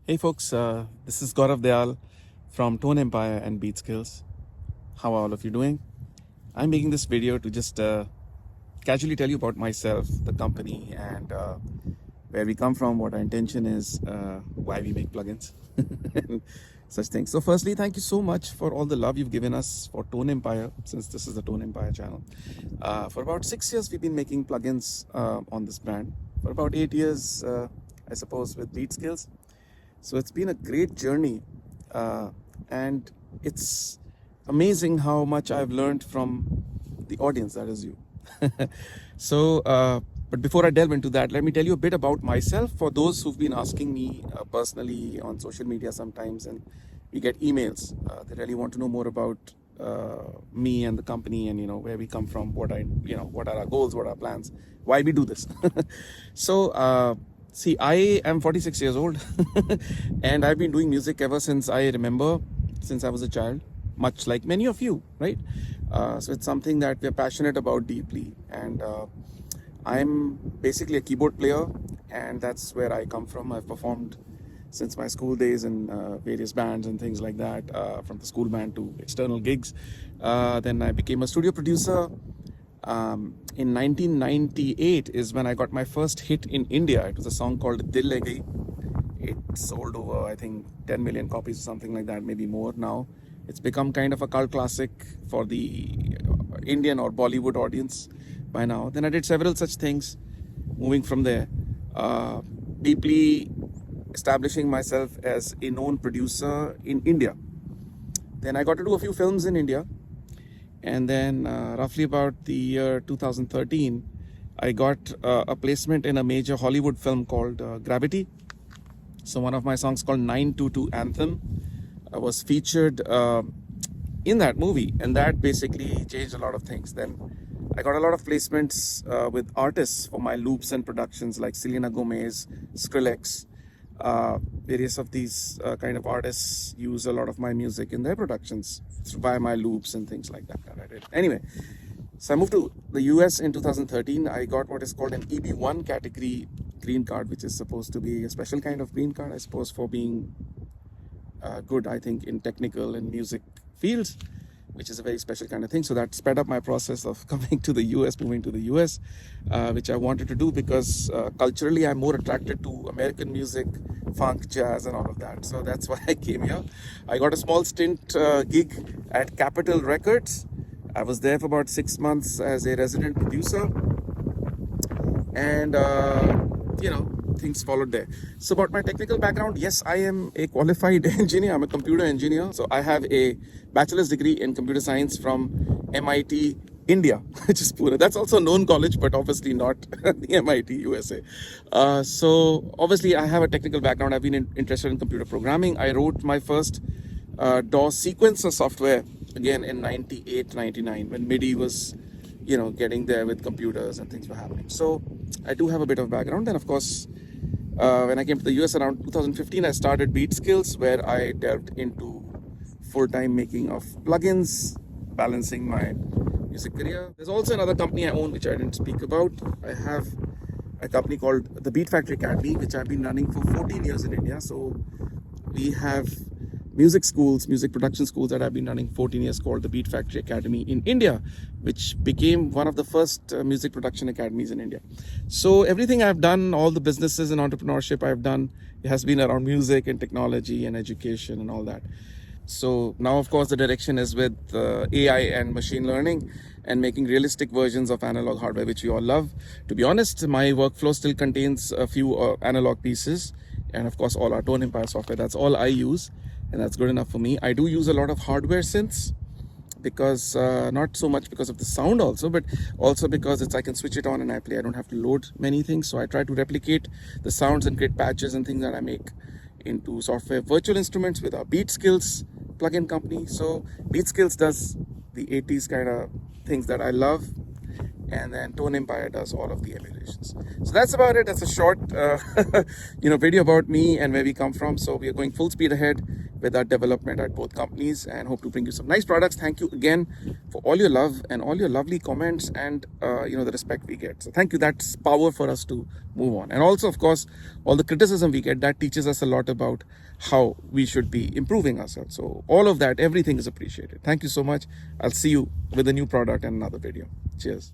Hey folks, this is Gaurav from Tone Empire and Beat Skills. How are all of you doing? I'm making this video to just casually tell you about myself, the company, and where we come from, what our intention is, why we make plugins, and such things. So, firstly, thank you so much for all the love you've given us for Tone Empire, since this is the Tone Empire channel. For about 6 years, we've been making plugins on this brand. For about 8 years, I suppose, with Beat Skills. So it's been a great journey, and it's amazing how much I've learned from the audience, that is you. so, but before I delve into that, let me tell you a bit about myself for those who've been asking me personally on social media sometimes, and we get emails. They really want to know more about me and the company, and where we come from, what are our goals, what are our plans, why we do this. so. See, I am 46 years old and I've been doing music ever since I remember, since I was a child, much like many of you, right? So it's something that we're passionate about deeply. And I'm basically a keyboard player, and that's where I come from. I've performed since my school days in various bands and things like that, from the school band to external gigs. Then I became a studio producer. In 1998 is when I got my first hit in India. It was a song called Dil Le Gayi. It sold over, I think, 10 million copies or something like that, maybe more now. It's become kind of a cult classic for the Indian or Bollywood audience by now. Then I did several such things, moving from there, deeply establishing myself as a known producer in India. Then I got to do a few films in India. And then roughly about the year 2013, I got a placement in a major Hollywood film called Gravity. So one of my songs called 922 Anthem was featured in that movie. And that basically changed a lot of things. Then I got a lot of placements with artists for my loops and productions like Selena Gomez, Skrillex. Various of these kind of artists use a lot of my music in their productions via my loops and things like that I did. Anyway, so I moved to the US in 2013. I got what is called an EB1 category green card, which is supposed to be a special kind of green card, I suppose, for being good, I think, in technical and music fields, which is a very special kind of thing. So that sped up my process of coming to the US, moving to the US, which I wanted to do because culturally I'm more attracted to American music, funk, jazz, and all of that. So that's why I came here. I got a small stint gig at Capitol Records. I was there for about 6 months as a resident producer, and things followed there. So about my technical background, yes, I am a qualified engineer. I'm a computer engineer. So I have a bachelor's degree in computer science from MIT, India, which is Pune. That's also a known college, but obviously not the MIT, USA. So obviously I have a technical background. I've been interested in computer programming. I wrote my first DOS sequencer software again in 98, 99 when MIDI was getting there with computers and things were happening. So I do have a bit of background. Then of course, when I came to the US around 2015, I started Beat Skills, where I delved into full-time making of plugins, balancing my music career. There's also another company I own, which I didn't speak about. I have a company called the Beat Factory Academy, which I've been running for 14 years in India. So we have music schools, music production schools that I've been running 14 years, called the Beat Factory Academy in India, which became one of the first music production academies in India. So everything I've done, all the businesses and entrepreneurship I've done, it has been around music and technology and education and all that. So now, of course, the direction is with AI and machine learning and making realistic versions of analog hardware, which we all love. To be honest, my workflow still contains a few analog pieces, and of course, all our Tone Empire software. That's all I use, and that's good enough for me. I do use a lot of hardware synths because not so much because of the sound also, but also because I can switch it on and I play. I don't have to load many things. So I try to replicate the sounds and create patches and things that I make into software virtual instruments with our Beat Skills plugin company. So Beat Skills does the 80s kind of things that I love. and then Tone Empire does all of the emulations. So that's about it. That's a short video about me and where we come from. So we are going full speed ahead with our development at both companies, and hope to bring you some nice products. Thank you again for all your love and all your lovely comments, and the respect we get. So thank you. That's power for us to move on. And also, of course, all the criticism we get, that teaches us a lot about how we should be improving ourselves. So all of that, everything is appreciated. Thank you so much. I'll see you with a new product and another video. Cheers.